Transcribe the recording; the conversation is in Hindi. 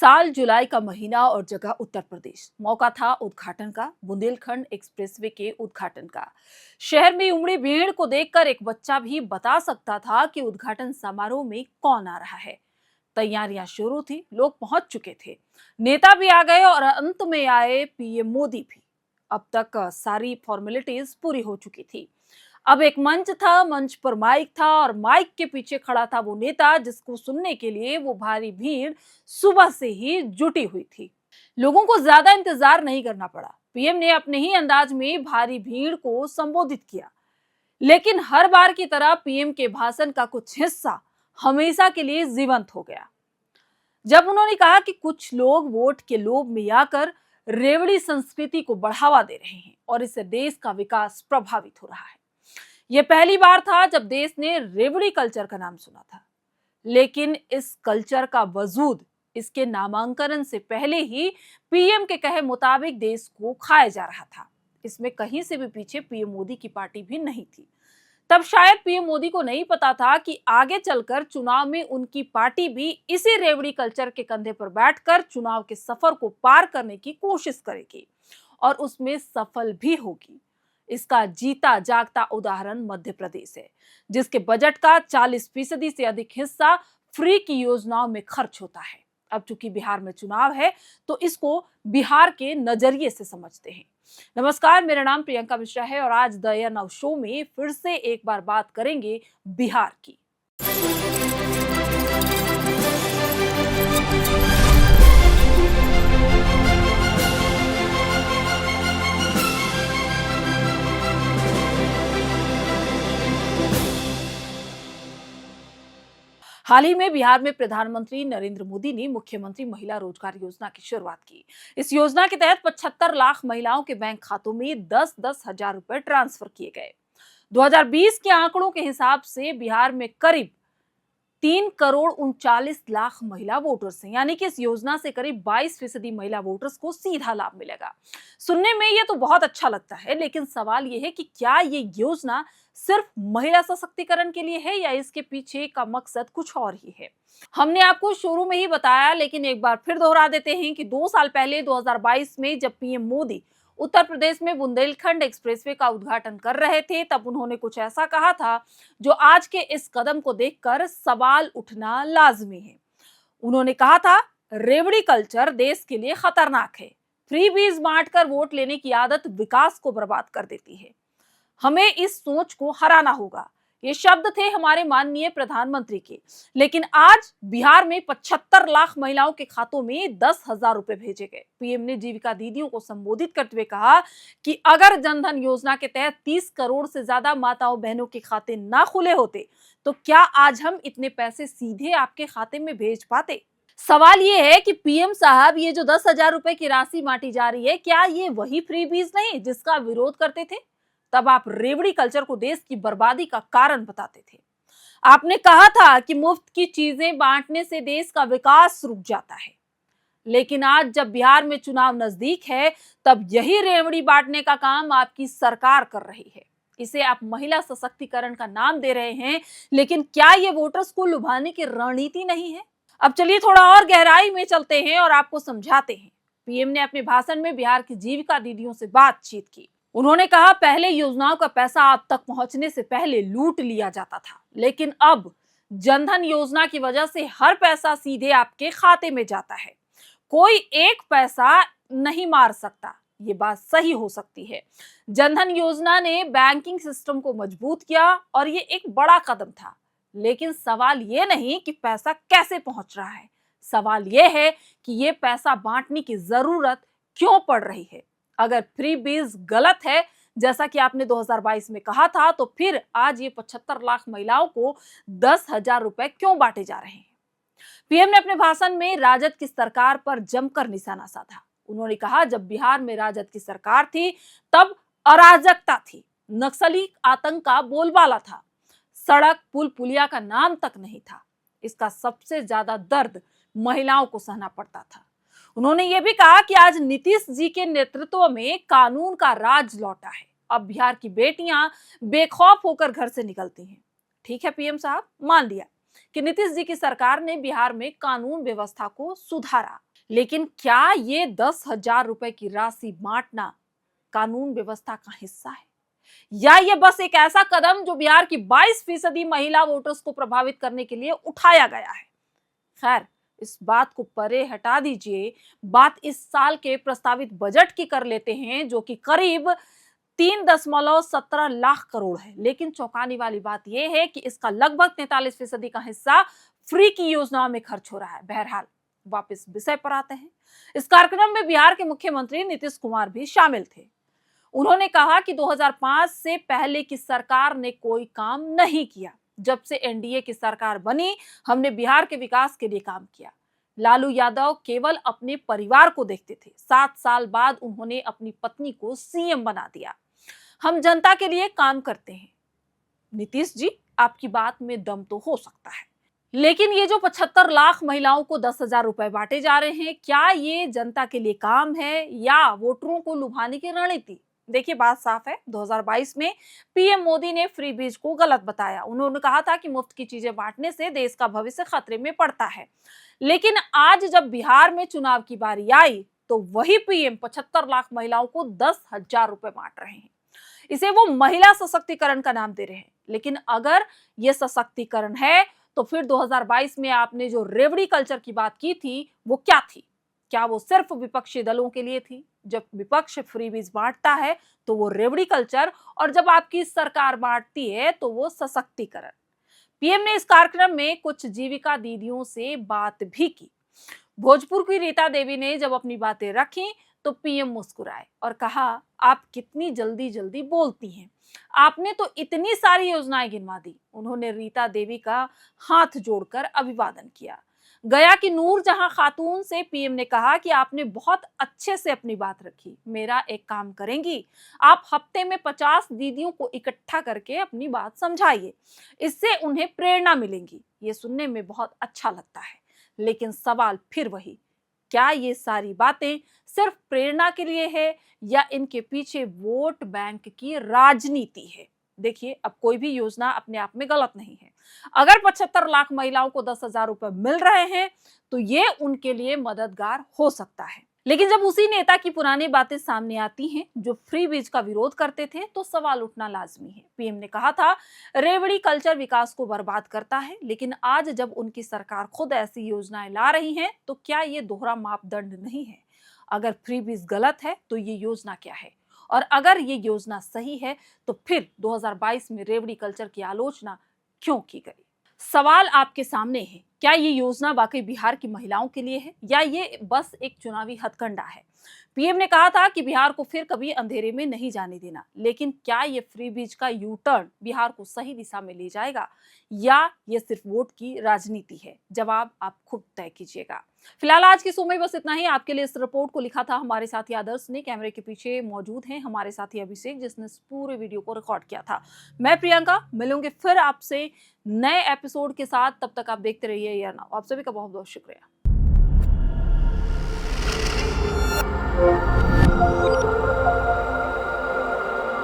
साल जुलाई का महीना और जगह उत्तर प्रदेश। मौका था उद्घाटन का, बुंदेलखंड एक्सप्रेसवे के उद्घाटन का। शहर में उमड़ी भीड़ को देखकर एक बच्चा भी बता सकता था कि उद्घाटन समारोह में कौन आ रहा है। तैयारियां शुरू थी, लोग पहुंच चुके थे, नेता भी आ गए और अंत में आए पीएम मोदी भी। अब तक सारी फॉर्मेलिटीज पूरी हो चुकी थी। अब एक मंच था, मंच पर माइक था और माइक के पीछे खड़ा था वो नेता जिसको सुनने के लिए वो भारी भीड़ सुबह से ही जुटी हुई थी। लोगों को ज्यादा इंतजार नहीं करना पड़ा। पीएम ने अपने ही अंदाज में भारी भीड़ को संबोधित किया, लेकिन हर बार की तरह पीएम के भाषण का कुछ हिस्सा हमेशा के लिए जीवंत हो गया। जब उन्होंने कहा कि कुछ लोग वोट के लोभ में आकर रेवड़ी संस्कृति को बढ़ावा दे रहे हैं और इससे देश का विकास प्रभावित हो रहा है। यह पहली बार था जब देश ने रेवड़ी कल्चर का नाम सुना था, लेकिन इस कल्चर का वजूद इसके नामांकन से पहले ही पीएम के कहे मुताबिक देश को खाया जा रहा था। इसमें कहीं से भी पीछे पीएम मोदी की पार्टी भी नहीं थी। तब शायद पीएम मोदी को नहीं पता था कि आगे चलकर चुनाव में उनकी पार्टी भी इसी रेवड़ी कल्चर के कंधे पर बैठकर चुनाव के सफर को पार करने की कोशिश करेगी और उसमें सफल भी होगी। इसका जीता जागता उदाहरण मध्य प्रदेश है, जिसके बजट का 40% से अधिक हिस्सा फ्री की योजनाओं में खर्च होता है। अब चूंकि बिहार में चुनाव है तो इसको बिहार के नजरिए से समझते हैं। नमस्कार, मेरा नाम प्रियंका मिश्रा है और आज द एयर नाउ शो में फिर से एक बार बात करेंगे बिहार की। हाल ही में बिहार में प्रधानमंत्री नरेंद्र मोदी ने मुख्यमंत्री महिला रोजगार योजना की शुरुआत की। इस योजना के तहत 75 लाख महिलाओं के बैंक खातों में 10-10 हजार रुपए ट्रांसफर किए गए। 2020 के आंकड़ों के हिसाब से बिहार में करीब 3 करोड़ 39 लाख महिला वोटर्स हैं, यानी कि इस योजना से करीब 22% महिला वोटर्स को सीधा लाभ मिलेगा। सुनने में ये तो बहुत अच्छा लगता है, लेकिन सवाल ये है कि क्या ये योजना सिर्फ महिला सशक्तिकरण के लिए है या इसके पीछे का मकसद कुछ और ही है। हमने आपको शुरू में ही बताया, लेकिन एक बार फिर दोहरा देते हैं कि 2 साल पहले 2022 में जब पीएम मोदी उत्तर प्रदेश में बुंदेलखंड एक्सप्रेसवे का उद्घाटन कर रहे थे, तब उन्होंने कुछ ऐसा कहा था जो आज के इस कदम को देखकर सवाल उठना लाजमी है। उन्होंने कहा था, रेवड़ी कल्चर देश के लिए खतरनाक है। फ्री बीज बांटकर वोट लेने की आदत विकास को बर्बाद कर देती है। हमें इस सोच को हराना होगा। ये शब्द थे हमारे माननीय प्रधानमंत्री के। लेकिन आज बिहार में 75 लाख महिलाओं के खातों में 10,000 रुपए भेजे गए। पीएम ने जीविका दीदियों को संबोधित करते हुए कहा कि अगर जनधन योजना के तहत 30 करोड़ से ज्यादा माताओं बहनों के खाते ना खुले होते तो क्या आज हम इतने पैसे सीधे आपके खाते में भेज पाते। सवाल ये है कि पीएम साहब, ये जो 10,000 रुपए की राशि बांटी जा रही है, क्या ये वही फ्री बीज नहीं जिसका विरोध करते थे? तब आप रेवड़ी कल्चर को देश की बर्बादी का कारण बताते थे। आपने कहा था कि मुफ्त की चीजें बांटने से देश का विकास रुक जाता है। लेकिन आज जब बिहार में चुनाव नजदीक है, तब यही रेवड़ी बांटने का काम आपकी सरकार कर रही है। इसे आप महिला सशक्तिकरण का नाम दे रहे हैं, लेकिन क्या ये वोटर्स को लुभाने की रणनीति नहीं है? अब चलिए थोड़ा और गहराई में चलते हैं और आपको समझाते हैं। पीएम ने अपने भाषण में बिहार की जीविका दीदियों से बातचीत की। उन्होंने कहा, पहले योजनाओं का पैसा आप तक पहुंचने से पहले लूट लिया जाता था, लेकिन अब जनधन योजना की वजह से हर पैसा सीधे आपके खाते में जाता है। कोई एक पैसा नहीं मार सकता, ये बात सही हो सकती है। जनधन योजना ने बैंकिंग सिस्टम को मजबूत किया और ये एक बड़ा कदम था। लेकिन सवाल ये नहीं कि पैसा कैसे पहुंच रहा है, सवाल ये है कि ये पैसा बांटने की जरूरत क्यों पड़ रही है। अगर फ्री बीज गलत है, जैसा कि आपने 2022 में कहा था, तो फिर आज ये 75 लाख महिलाओं को 10,000 रुपए क्यों बांटे जा रहे हैं? पीएम ने अपने भाषण में राजद की सरकार पर जमकर निशाना साधा। उन्होंने कहा, जब बिहार में राजद की सरकार थी तब अराजकता थी, नक्सली आतंक का बोलबाला था, सड़क पुल पुलिया का नाम तक नहीं था। इसका सबसे ज्यादा दर्द महिलाओं को सहना पड़ता था। उन्होंने ये भी कहा कि आज नीतीश जी के नेतृत्व में कानून का राज लौटा है। अब बिहार की बेटियां बेखौफ होकर घर से निकलती हैं। ठीक है पीएम साहब, मान लिया, कि नीतीश जी की सरकार ने बिहार में कानून व्यवस्था को सुधारा, लेकिन क्या ये 10,000 रुपए की राशि बांटना कानून व्यवस्था का हिस्सा है, या ये बस एक ऐसा कदम जो बिहार की 22% महिला वोटर्स को प्रभावित करने के लिए उठाया गया है? खैर, इस बात को परे हटा दीजिए, बात इस साल के प्रस्तावित बजट की कर लेते हैं, जो कि करीब 3.17 लाख करोड़ है। लेकिन चौंकाने वाली बात यह है कि इसका लगभग 43% का हिस्सा फ्री की योजनाओं में खर्च हो रहा है। बहरहाल, वापस विषय पर आते हैं। इस कार्यक्रम में बिहार के मुख्यमंत्री नीतीश कुमार भी शामिल थे। उन्होंने कहा कि 2005 से पहले की सरकार ने कोई काम नहीं किया। जब से एनडीए की सरकार बनी, हमने बिहार के विकास के लिए काम किया। लालू यादव केवल अपने परिवार को देखते थे। 7 साल बाद उन्होंने अपनी पत्नी को सीएम बना दिया। हम जनता के लिए काम करते हैं। नीतीश जी, आपकी बात में दम तो हो सकता है, लेकिन ये जो 75 लाख महिलाओं को 10,000 रुपए बांटे जा रहे हैं, क्या ये जनता के लिए काम है या वोटरों को लुभाने की रणनीति? देखिए, बात साफ है। 2022 में पीएम मोदी ने फ्री बीज को गलत बताया। उन्होंने कहा था कि मुफ्त की चीजें बांटने से देश का भविष्य खतरे में पड़ता है। लेकिन आज जब बिहार में चुनाव की बारी आई, तो वही पीएम 75 लाख महिलाओं को 10,000 रुपए बांट रहे हैं। इसे वो महिला सशक्तिकरण का नाम दे रहे हैं। लेकिन अगर ये सशक्तिकरण है, तो फिर 2022 में आपने जो रेवड़ी कल्चर की बात की थी, वो क्या थी? क्या वो सिर्फ विपक्षी दलों के लिए थी? जब विपक्ष फ्रीबीज बांटता है तो वो रेवड़ी कल्चर, और जब आपकी सरकार बांटती है तो वो सशक्तिकरण। पीएम ने इस कार्यक्रम में कुछ जीविका दीदियों से बात भी की। भोजपुर की रीता देवी ने जब अपनी बातें रखी तो पीएम मुस्कुराए और कहा, आप कितनी जल्दी जल्दी बोलती हैं, आपने तो इतनी सारी योजनाएं गिनवा दी। उन्होंने रीता देवी का हाथ जोड़कर अभिवादन किया। गया की नूरजहां खातून से पीएम ने कहा कि आपने बहुत अच्छे से अपनी बात रखी। मेरा एक काम करेंगी, आप हफ्ते में 50 दीदियों को इकट्ठा करके अपनी बात समझाइए, इससे उन्हें प्रेरणा मिलेगी। ये सुनने में बहुत अच्छा लगता है, लेकिन सवाल फिर वही, क्या ये सारी बातें सिर्फ प्रेरणा के लिए है या इनके पीछे वोट बैंक की राजनीति है? देखिए, अब कोई भी योजना अपने आप में गलत नहीं है। अगर 75 लाख महिलाओं को 10,000 रुपए मिल रहे हैं, तो ये उनके लिए मददगार हो सकता है। लेकिन जब उसी नेता की पुरानी बातें सामने आती हैं जो फ्री बीज का विरोध करते थे, तो सवाल उठना लाजमी है। पीएम ने कहा था, रेवड़ी कल्चर विकास को बर्बाद करता है, लेकिन आज जब उनकी सरकार खुद ऐसी योजनाएं ला रही है, तो क्या ये दोहरा मापदंड नहीं है? अगर फ्री बीज गलत है, तो ये योजना क्या है? और अगर ये योजना सही है, तो फिर 2022 में रेवड़ी कल्चर की आलोचना क्यों की गई? सवाल आपके सामने है, क्या ये योजना वाकई बिहार की महिलाओं के लिए है या ये बस एक चुनावी हथकंडा है? पीएम ने कहा था कि बिहार को फिर कभी अंधेरे में नहीं जाने देना, लेकिन क्या ये फ्री बीज का यू टर्न बिहार को सही दिशा में ले जाएगा या ये सिर्फ वोट की राजनीति है? जवाब आप खुद तय कीजिएगा। फिलहाल आज की शो में बस इतना ही। आपके लिए इस रिपोर्ट को लिखा था हमारे साथी आदर्श ने। कैमरे के पीछे मौजूद हैं हमारे साथी अभिषेक, जिसने इस पूरे वीडियो को रिकॉर्ड किया था। मैं प्रियंका, मिलूंगी फिर आपसे नए एपिसोड के साथ। तब तक आप देखते रहिए या ना। आप सभी का बहुत बहुत शुक्रिया।